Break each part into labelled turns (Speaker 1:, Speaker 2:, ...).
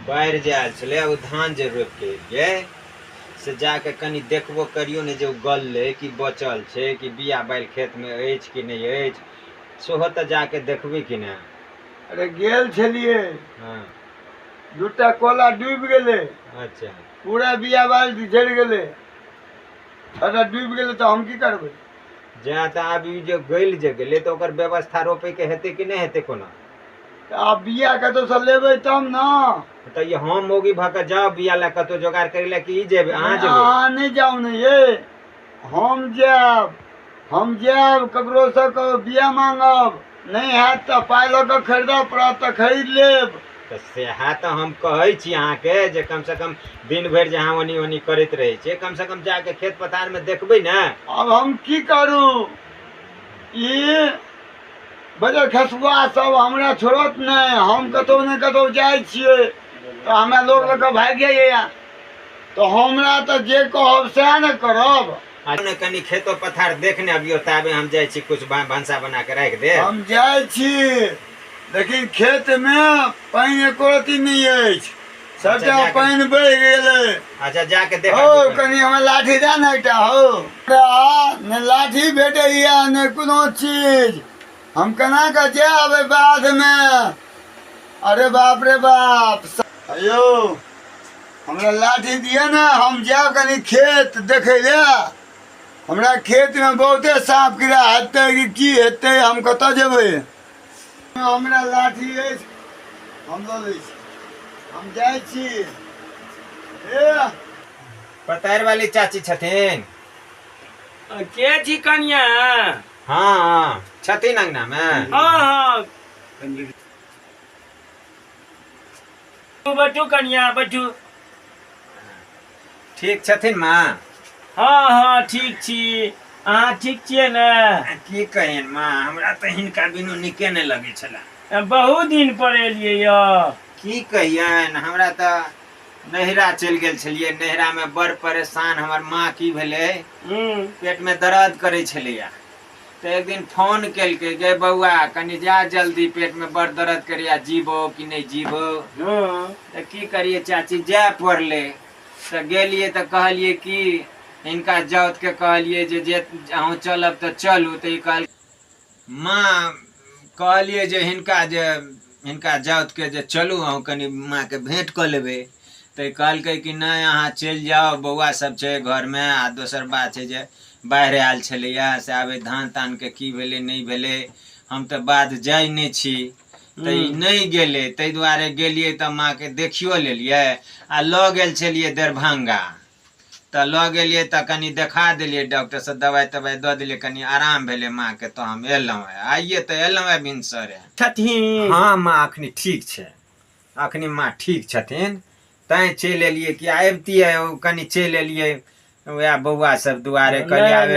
Speaker 1: बाढ़ि जे आयल छलै ओ धान जे रोपि के एलियै से जाके कनि देखबो करियो ने जे ओ गललै कि बचल छै कि बिया बैल खेत में अछि कि नहीं अछि सेहो तऽ जाके देखबै कि ने।
Speaker 2: अरे गेल छलिए,
Speaker 1: हाँ।
Speaker 2: दूटा कोला डूबि गेलै।
Speaker 1: अच्छा।
Speaker 2: पूरा बिया बाल्टी झड़ि गेलै, सबटा डूबि गेलै तऽ हम की करबै।
Speaker 1: जहाँ तऽ आब ई जे गलि जे गेलै तऽ ओकर व्यवस्था रोपैके हेतै कि नहि हेतै कोनो।
Speaker 2: आब बिया कतौ से लेबै तब ना।
Speaker 1: तऽ ये हम मौगी भऽ कऽ जाउ बिया लए कतौ जोगाड़ करै लए कि ई जेबै अहाँ जेबै।
Speaker 2: अहाँ नहीं जाउ ने ये, हम जायब। हम जायब ककरोसँ बिया मांगब, नहीं हैत तऽ पाइ लऽ कऽ खरीदऽ पड़त तऽ खरीद लेब।
Speaker 1: तऽ सएह तऽ हम कहै छी अहाँके जे कमसँ कम दिन भरि जे अहाँ ओनी ओनी करैत रहै छियै कमसँ कम जाके खेत पथारमे देखबै ने।
Speaker 2: अब हम की करू, ई बजर खसुआ सब हमरा छोड़त नहीं। हम कतौ ने कतौ जाइ छियै तऽ हमरा लोग लऽ कऽ भागि जाइए, तो हमरा तऽ जे कहब सएह ने करब।
Speaker 1: ने कनि खेतो पथार देखने अबियौ ताबे हम जाइ छी कुछ भनसा बना के राखि देब।
Speaker 2: हम जाइ छी, लेकिन खेत में पानि एको रत्ती नहीं अछि, सबटा पानि बहि गेलै।
Speaker 1: अच्छा जाके देख
Speaker 2: हो कनि हमरा लाठी दे ने एकटा हो, ने लाठी भेटैया ने कोनो चीज, हम केना कऽ जायब एहि बाध में। अरे बाप रे बाप, यौ हमरा लाठी दिअ ने, हम जायब कनि खेत देखै लए। हमरा खेत में बहुते साँप कीड़ा हेतै कि की हेतै, हम कतऽ जेबै। हमरा लाठी अछि, हम लऽ लै छी, हम जाइ छी।
Speaker 1: पतार वाली चाची छथिन।
Speaker 3: के छी कनिया?
Speaker 1: हाँ हाँ छथिन अंगना में।
Speaker 3: हाँ हाँ बैठू कनिया बैठू।
Speaker 1: ठीक छथिन माँ?
Speaker 3: हाँ हाँ ठीक छी, अहाँ ठीक छियै ने?
Speaker 1: की कहिन माँ, हमरा तऽ हिनका बिनु नीके नहीं लगे छले।
Speaker 3: बहुत दिन पर एलियै यऽ।
Speaker 1: की कहियन, हमरा तऽ नैहरा चलि गेल छलियै, नैहरा में बड़ परेशान हमर माँ की भेलै पेट में दर्द करै छलैया। तो एक दिन फोन केलकै गे बौआ कनि जा जल्दी पेट में बड़ दर्द करिया, जीबो कि नहीं जीबो। तो की करिए चाची जाय पड़लै। तो गेलिए तो कहलिए कि इनका जाउत के कहलिए जे अहूँ चलब तो चलू। तो कहल माँ कहलिए जे हिनका जाउत के जे चलू अहूँ कनि माँ के भेंट कऽ लेबै। तो कहलकै कि नहीं अहाँ चलि जाओ, बौआ सब छै घर में, आ दोसर बात है जे बाढ़ि आयल छलैया से आबे धान तान के की भेलै नहीं भेलै, हम तो बाध जाइ नहीं छी। तो नहीं गेले, ताहि दुआरे गेलिए तो माँ के देखियो लेलिए आ लऽ गेल छलिए दरभंगा। तो लऽ गेलिए तो कनि देखा देलिए डॉक्टर से, दवाई तवाई दऽ देलिए, कनि आराम भेले माँ के, तो हम एलहुँ है। आइए तो एलहुँ है भिनसरे।
Speaker 3: छथिन?
Speaker 1: हाँ माँ अखनी ठीक छै, अखनी माँ ठीक छथिन। तैं चलि एलिए कि आबितियै कनि चलि एलिए वएह बौआ सब दुआरे, कहलिए आबे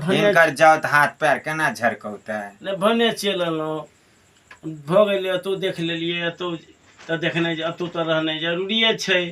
Speaker 1: हिनकर जाउत हाथ पैर केना झरकौते।
Speaker 3: नहीं भने चलि अयलहुँ, भऽ गेलै एतौ देख लेलियै, एतौ तऽ देखनाइ एतौ तऽ रहनाइ जरूरिये छै।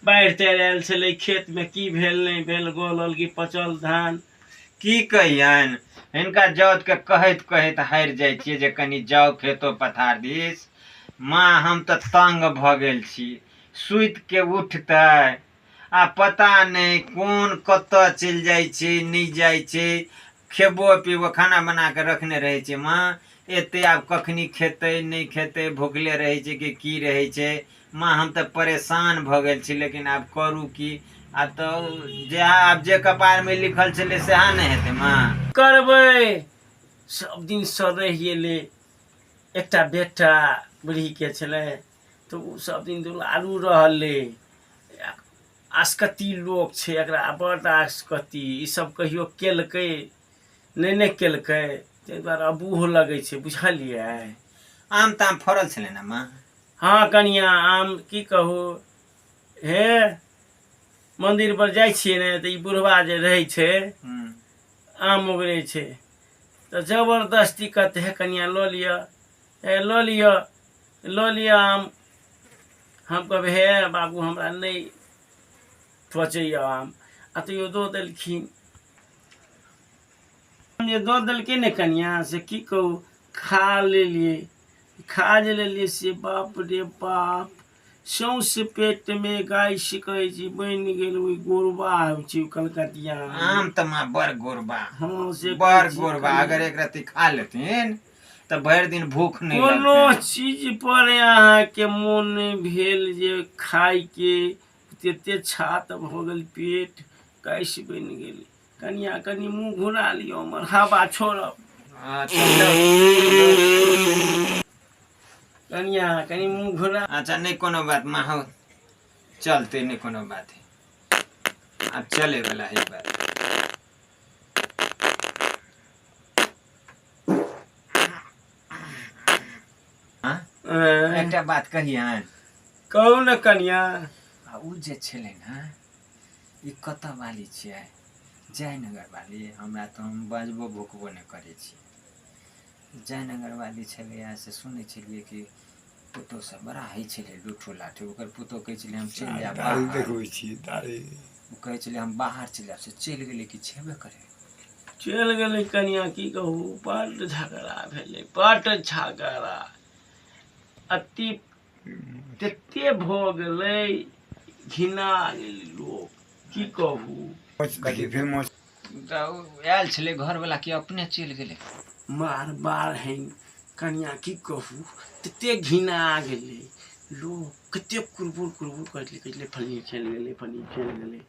Speaker 3: बाढ़ि ताढ़ि आयल छलै, खेत में की भेल नहीं भेल, गलल कि पचल धान।
Speaker 1: की कहियन, हिनका जाउत के कहैत कहैत हारि जाइ छियै जे कनि जाउ खेतो पथार दिस। माँ हम तऽ तंग भऽ गेल छी, सुति के उठतै आ पता नहीं कोन कतऽ चलि जाइ छै नहीं जाइ छै। खेबो पीबो खाना बना के रखने रहे छै माँ, एते आब कखनी खेते नहीं खेते, भूखले रहे छै कि की रहे छै। माँ हम तऽ परेशान भऽ गेल छी, लेकिन आब करू की। आब तऽ आब जे कपार में लिखल छलै सएह ने हेतै माँ।
Speaker 3: करबै, सब दिन सँ रहि गेलै। एकटा बेटा बूढ़ी के छलै तो उ सब दिन दुलारू रहलै। आसकती लोक छै, एकरा बड़ आसकती, ई सब कहियो केलकै नहीं केलकै, ताहि दुआरे अबूह लगै छै, बुझलियै।
Speaker 1: आम ताम फड़ल छलै ने माँ?
Speaker 3: हाँ कनिया आम की कहू, हे मंदिर पर जाइ छियै ने तऽ ई बुढ़वा जे रहै छै आम ओगरै छै, तो जबरदस्ती कहते है कनिया लऽ लिअ, हे लऽ लिअ लऽ लिअ आम। हम कहबै हे बाबू हमरा नहीं पचैय आम, आ तैयो दऽ देलखिन। जे दऽ देलकै ने कनिया से की कहू, खा लेलियै। खा जे लेलियै से बाप रे बाप, सौंसे पेट में गाय सिकै छी बनि गेल ओइ गोरबा होइ छै कलकतिया
Speaker 1: आम त माँ बड़ गोरबा
Speaker 3: हाँ से
Speaker 1: बड़
Speaker 3: कहै छी
Speaker 1: गोरबा
Speaker 3: कनिया।
Speaker 1: अगर एक रत्ती खा लेथिन त भरि दिन भूख नहीं
Speaker 3: कोनो
Speaker 1: लगतनि।
Speaker 3: चीज पर अहाँके मोन नहि भेल जे खायके तते छात भऽ गेल पेट गैस बनि गेल कनिया कनि मुँह घुरा लियो हमर हवा छोड़ब कनिया कनि मुँह घुरा
Speaker 1: अच्छा नहीं कोनो बात माँ हो चलते नहीं कोनो बात है अब चले वाला है बात। हाँ? एकटा बात कहियन
Speaker 3: कहू ने कनिया
Speaker 1: उ जे छलै ने ई कतऽ वाली छियै जयनगर वाली हमरा तऽ हम बजबो भुकबो नहि करै छी जयनगर वाली छलैया से सुनै छलियै कि पुतोह सब बड़ा होइ छलै लूठो लाठी ओकर पुतोह कहै छलै हम चलि जायब बाहर ओ कहै छलै हम बाहर चलि जायब से चलि गेलै कि छेबे करे
Speaker 3: चलि गेलै कनिया की कहू बड्ड झगड़ा भेलै बड्ड झगड़ा अति तते भऽ गेलै घिना गेलै लोक की कहू
Speaker 1: आयल छलै घरवला कि अपने चलि गेलै
Speaker 3: मार बार है कनिया की कहू तते घिना गेलै लोक कते कुरबुर कहै छलै फल्ली चलि गेलै फल्ली चलि गेलै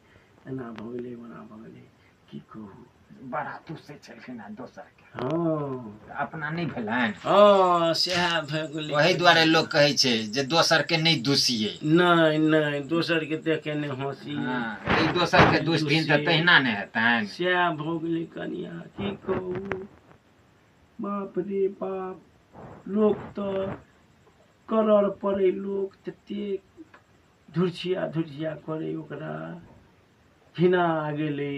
Speaker 3: एना भऽ गेलै ओना भऽ गेलै की कहू
Speaker 1: बड़ा तुसै छलखिन आ दोसर के
Speaker 3: हाँ
Speaker 1: अपना नहीं भेलनि
Speaker 3: हाँ सएह भऽ गेलै
Speaker 1: वही दुआरे लोग कहै छै जे दोसर के नहीं दूसिए
Speaker 3: नहीं नहीं दोसर के देखे नहीं हंसी
Speaker 1: ई दोसर के दुष्टिन तऽ तहिना ने हेतनि
Speaker 3: सएह भऽ गेलै कनिया की कहू बाप रे बाप लोक तऽ करड़ पड़ै लोक तते धुरछिया करे ओकरा घिना गेलै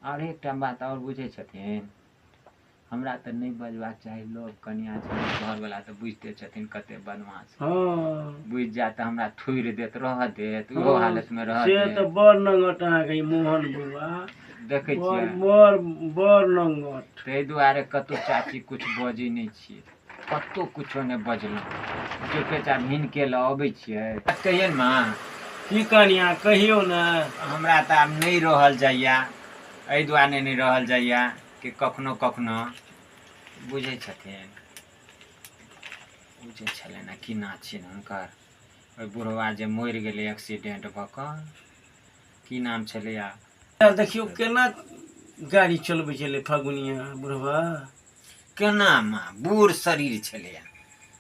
Speaker 1: और एकटा बात और बुझै छथिन हमरा तऽ नहीं बजबाक चाही लोग कनिया छै घरवला तऽ बुझते छथिन कते बदमाश
Speaker 3: हाँ
Speaker 1: बुझि जाए तऽ हमरा थुड़ि देत रह देत ओहो हालत में रह
Speaker 3: से
Speaker 1: देत
Speaker 3: तऽ बड़ नंगट अहाँके ई मोहन बुआ
Speaker 1: देखै छियै
Speaker 3: बड़ नंगट
Speaker 1: ताहि दुआरे कतौ चाची कुछ बजै नहीं छियै कतौ कुछो नहीं बजलहुँ चुपचाप हिनके लऽ अबै छियै कहियै ने माँ
Speaker 3: की कनिया कहियो ने
Speaker 1: हमरा तऽ आब नहीं रहल जाइया एहि दुआरे नहीं रहल जाइया कि कखनो कखनो बुझै छथिन ओ जे छलै ने की नाम छियै हुनकर ओहि बुढ़वा जे मरि गेलै एक्सीडेंट भऽ कऽ की नाम छलैया
Speaker 3: देखियो केना गाड़ी चलबै छलै फगुनिया बुढ़वा
Speaker 1: केना माँ बूढ़ शरीर छलैया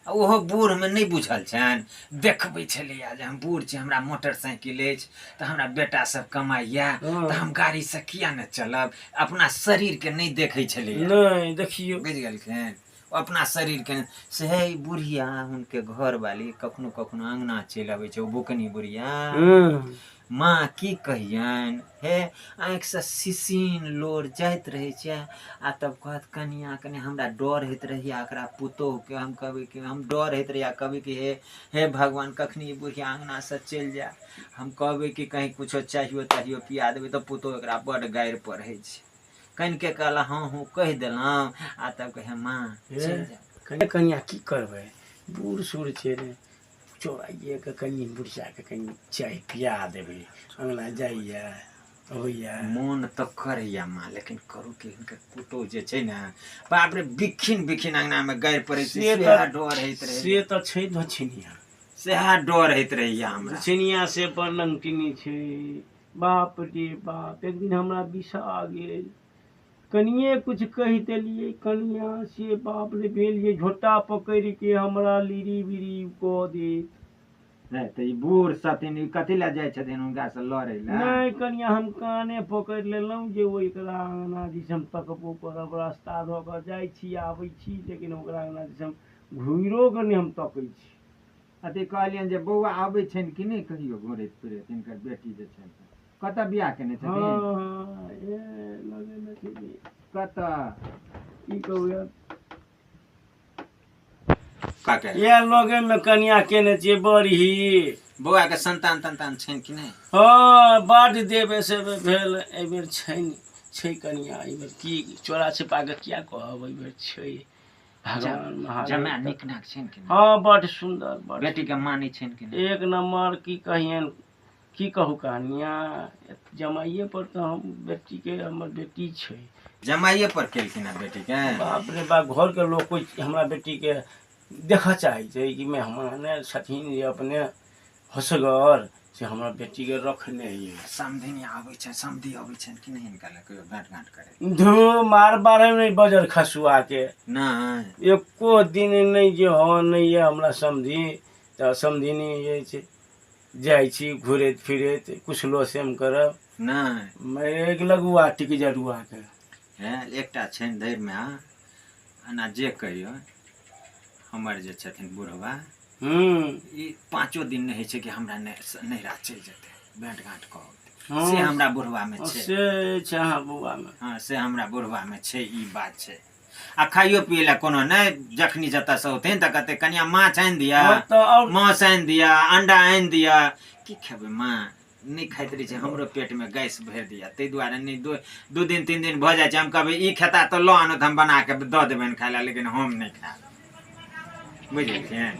Speaker 1: आ ओहो बूढ़ में नहीं बुझल छनि देखबै छलैया जे हम बूढ़ छी हमरा मोटरसाइकिल अछि तऽ हमरा बेटा सब कमाइया तऽ हम गाड़ी से किया ने चलब अपना शरीर के नहीं देखै छलैया
Speaker 3: नहीं देखियो
Speaker 1: बुझि गेलखिन अपना शरीर के से हे बुढ़िया हुनके घर वाली कखनो कखनो अंगना चलि अबै छै ओ बुकनी बुढ़िया माँ की कहियन हे आँखि से सिसीन लोर जाइत रहे छै आ तब कहत कनिया कनि हमरा डर होइत रहैया एकरा पुतोह के हम कहबै कि हम डर होइत रहैया कहबै कि हे भगवान कखनी बुढ़िया अंगना से चलि जाए हम कहबै कि कहीं कुछो चाहियो ताहियो पिया देबै तऽ पुतोह एकरा बड़ गारि पढ़ै छै कनि के कहला हाँ हूँ कहि देलहुँ आ तब कहे माँ चलि जाए
Speaker 3: कनिया की करबै बूढ़ सूढ़ छै रे चोराइए के कनि बुढ़िया के कनि चाय पिया देबै अंगना जाइया होइया
Speaker 1: मोन तो करैया माँ लेकिन करू कि हिनकर पुतोह जे छै ने बाप रे बिखिन बिखिन अंगना में गारि पड़ै छै सेहा डर होइत रहे
Speaker 3: से तऽ छै दक्षिणिया
Speaker 1: सेहा डर होइत रहैया हमरा
Speaker 3: दक्षिणिया से पर नंगटिनी छै बाप रे बाप एक दिन हमरा बिसा गेल कनिए कुछ कहि देलियै कनिया से बाप रे भेल ये झोटा पकड़ि के हमरा लीरी बीरी कऽ देत
Speaker 1: तऽ ई बूढ़ छथिन ई कथी लए जाइ छथिन हुनका से लड़ै लए
Speaker 3: नहीं कनिया हम काने पकड़ि लेलहुँ जे ओकरा अंगना दिस हम तकबो करब रास्ता धऽ कऽ जाइ छी आबै छी लेकिन ओकरा अंगना दिस हम घुरियो कऽ नहि हम तकै छी
Speaker 1: अथी कहलियनि जे बौआ आबै छनि कि नहि कहियो घुरैत फिरैत हिनकर बेटी जे छनि कतऽ बियाह केने छथिन कतऽ
Speaker 3: की कहू
Speaker 1: काके
Speaker 3: ये लगे में कनिया केने छियै बड़ी
Speaker 1: बौआ के संतान तंतान छनि कि नहीं
Speaker 3: हाँ बड देवे से भेल एहि बेर छै कनिया एहि बेर की चोरा छिपा के किया कहब एहि बेर छै भगवान महादेव
Speaker 1: जमाय नीक नाक छनि कि नहि?
Speaker 3: हाँ बड़ सुंदर बड़
Speaker 1: बेटी के मानै छनि कि नहि?
Speaker 3: एक नंबर की कहियन की कहू कहानिया जमाइए पर तो हम बेटी के हमर बेटी छै
Speaker 1: जमाइए पर केलखिन है बेटी के?
Speaker 3: बाप रे बाप घर के लोग कोई हमरा बेटी के देखऽ चाहै छै कि मैं हमने छथिन जे अपने होसगर से हमरा बेटी के रखने ये
Speaker 1: समधिनी आबै छै, समधी आबै छनि कि नहि हिनका लग कहियो भेंट घाट करे?
Speaker 3: धो मार बारे नहीं बजर खसुआ के
Speaker 1: नहि
Speaker 3: एको दिन नहीं जे हाँ नहीं है हमरा समझी तो समझिनी ये छै जाइ छी घुरैत फिरैत कुशलो सेम करब
Speaker 1: नहि
Speaker 3: मैं एक लगुआ टिक जरुआ के
Speaker 1: एकटा छनि धैर्यमे एना जे कहियो हमर जे छथिन बुढ़वा ई 5 दिन नहीं है छै कि हमरा नैहरा चलि जेतै भेंट घाट कहब से हमरा बुढ़वा में छै
Speaker 3: से छै अहाँ बुढ़वा में
Speaker 1: हाँ से हमरा बुढ़वा में छै ई बात छै आ खाइयो पिए ला कोनो नहि जखनी जतऽ से औथिन तऽ कहते कनिया माछ आनि दिया माछ आनि दिया अंडा आनि दिया की खेबै माँ नहीं खाइत रही छै हमरो पेट में गैस भरि दिया ताहि दुआरे नहीं 2 दिन 3 दिन भऽ जाइ छै हम कहबै ई खेता तऽ लो आनो तऽ हम बना के दऽ देबनि खाय ला लेकिन हम नहीं खायब बुझलियै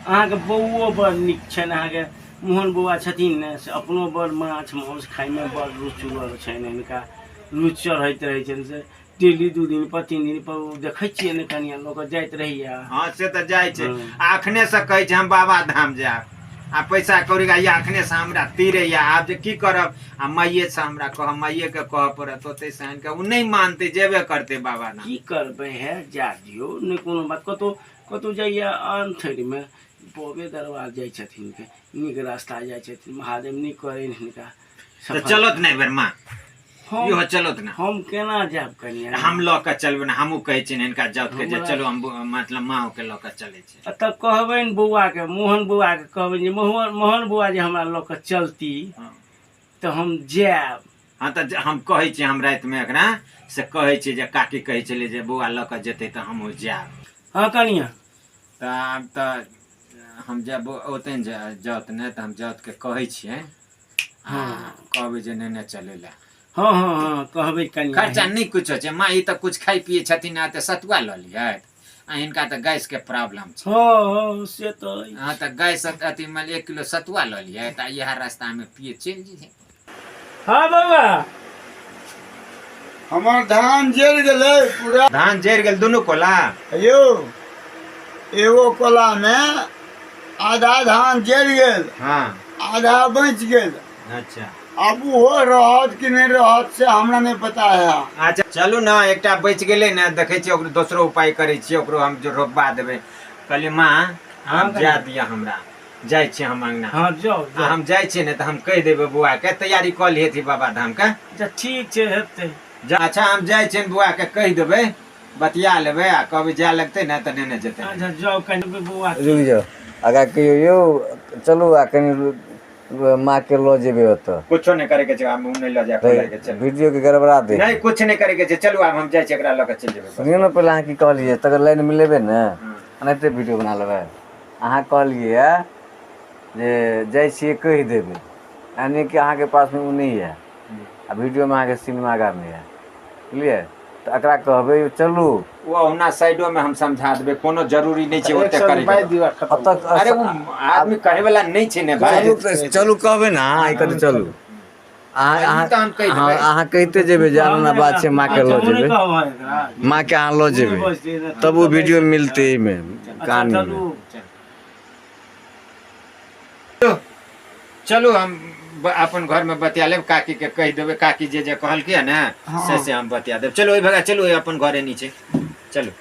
Speaker 3: अहाँके बौओ बड़ नीक छनि अहाँके मोहन बौआ छथिन ने से अपनो बड़ माछ माउस खाइमे बड़ रुचि छनि हिनका रुचि चढ़ैत रहै छनि से डेली 2 दिन पर 3 दिन पर देखै छियै ने कनिया लोक जाइत रहैया
Speaker 1: हाँ से तऽ जाइ छै अखने से कहै छै हम बाबा धाम जायब आ पैसा कौड़ी या अखने से हमरा तीरैया आब जे की करब आ माइये से हमरा कह माइये के कहऽ पड़त ओते से इनका उ नहीं मानते जेबे करते बाबा धाम
Speaker 3: की करबै है जा दियौ नहि कोनो बात कतौ जाइया अंथरि में बोबे दरबार जाइ छथिन के नीक रास्ता जाइ छथिन महादेव नीक करे हिनका
Speaker 1: तो चलत नहीं बेर माँ इहो चलत ना
Speaker 3: हम केना जाब कनिया
Speaker 1: हम लऽ के चलबै ना हमहू कहै छी हिनका जाउत के जे चलो हम मतलब माँ के लऽ के चलै छै
Speaker 3: तब कहबनि बौआ के मोहन बौआ के कहबनि जे मोहन बौआ जे हमरा लऽ के चलती तो हम जायब
Speaker 1: हाँ तऽ हम कहै छी हम राति में एकरा से कहै छी जे काकी कहै छलै जे बौआ लऽ के जेतै तऽ हमहू जायब
Speaker 3: हाँ कनिया
Speaker 1: तऽ आब तऽ हम जब ओतन जाउत ने तऽ हम जाउत के कहै छियै हाँ कहबै जे नेने चलै ला
Speaker 3: हाँ हाँ हाँ कहबै कनिया
Speaker 1: खर्चा नहीं कुछ छै माँ ई तऽ कुछ खाइ पिए छथिन आ तऽ सतुआ लऽ लियै आ हिनका तऽ गैस के प्रॉब्लम छै
Speaker 3: हाँ से तो
Speaker 1: हाँ तऽ गैस अथी में 1 किलो सतुआ लऽ लियै तऽ इएह रास्ता में पिए चलि जेतै
Speaker 3: हाँ बाबा
Speaker 2: हमर धान जरि गेलै पूरा
Speaker 1: धान जरि गेल दुनू कोला
Speaker 2: यौ एगो कोला में आधा धान जरि गेल
Speaker 1: हाँ
Speaker 2: आधा बचि गेल
Speaker 1: अच्छा
Speaker 2: अब वो रहत कि नहीं रहत से हमरा नहीं पता है
Speaker 1: अच्छा चलू ना एकटा बचि गेलै ने देखै छियै ओकरो दोसरो उपाय करै छियै ओकरो हम जो रोपबा देबै कहलियै माँ हम जा दिया हमरा जाइ छियै हम अंगना
Speaker 3: हाँ जाओ
Speaker 1: हम जाइ छियै ने तऽ हम कहि देबै बौआ के तैयारी कऽ लिहेथि बाबा धाम के
Speaker 3: अच्छा ठीक छै हेतै
Speaker 1: अच्छा हम जाइ छियै बौआ के कहि देबै बतिया लेबै आ कहबै जाय लगतै ने तऽ नेने जेतै
Speaker 3: अच्छा जाओ कनि बौआ
Speaker 4: रुक जाओ अगर कहियो यौ चलू आ कनि माँ के लो जेबे ओतऽ
Speaker 1: कुछो नहीं करे के छै हम नहीं ल जाय के चल
Speaker 4: वीडियो के गड़बड़ा दे
Speaker 1: नहीं कुछ नहीं करे के छै चलू आब हम जाइ छी एकरा ल के चल जेबै
Speaker 4: सुनियो ना पहले अहाँ की कहलिए तकर लाइन में लेबे ने एनाहिते वीडियो बना लेबै अहाँ कहलिए जे जाइ छियै कहि देबै यानी कि अहाँके पास में उ नहीं है आ वीडियो में अहाँके सिनेमा में है बुझलिए तो एकरा कहबै चलू
Speaker 1: वो ओना साइडो में हम समझा देबै कोनो जरूरी नहीं छै ओते करे अरे वो आदमी कहे वाला नहीं छै ने भाई
Speaker 4: चलू कहबै ना ई कहते चलू अहाँ कहते जेबै जे आना बात छै माँ के लो जेबै माँ के अहाँ लो जेबै तब वो वीडियो मिलते में कहानी में
Speaker 1: चलू हम अपन घर में बतिया लेब काकी के कह देबै काकी जे कहलकै ने से हम बतिया देब चलो भगा चलो अपन घरे नीचे चलो